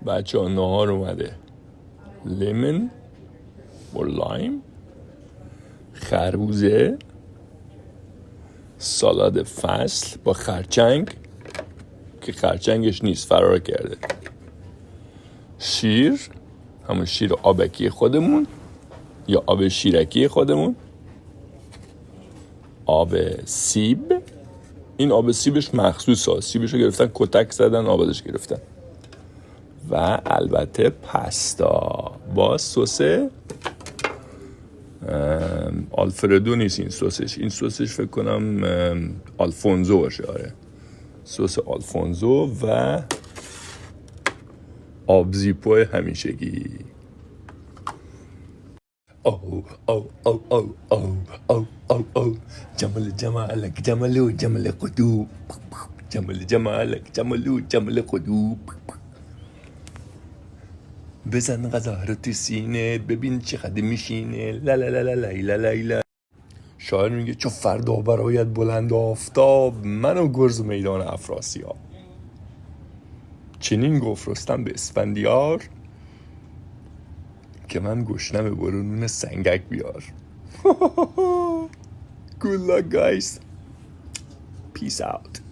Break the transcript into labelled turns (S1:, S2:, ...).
S1: بچه ها نهار اومده، لیمن با لایم، خربوزه، سالاد فصل با خرچنگ که خرچنگش نیست فرار کرده، شیر، همون شیر آبکی خودمون یا آب شیرکی خودمون، آب سیب، این آب سیبش مخصوصه، سیبش رو گرفتن کتک زدن آبادش گرفتن، و البته پاستا با سس آلفردو نیست این سسش فکر کنم آلفونزو باشه. آره سس آلفونزو و آبزیپو همیشگی. او او او او او او او او جمال جمالک جمالو جمال قدوب، جمال جمالک جمالو جمال قدوب. بزن غذا رو تو سینه ببین چقدر میشینه، لا لا لا لا لا لا لا. شاعر میگه چو فردا برایت بلند آفتاب، من و گرز میدان افراسیاب. چنین گفت رستم به اسفندیار که من گشنمه برو نون سنگک بیار. Good luck guys. Peace out.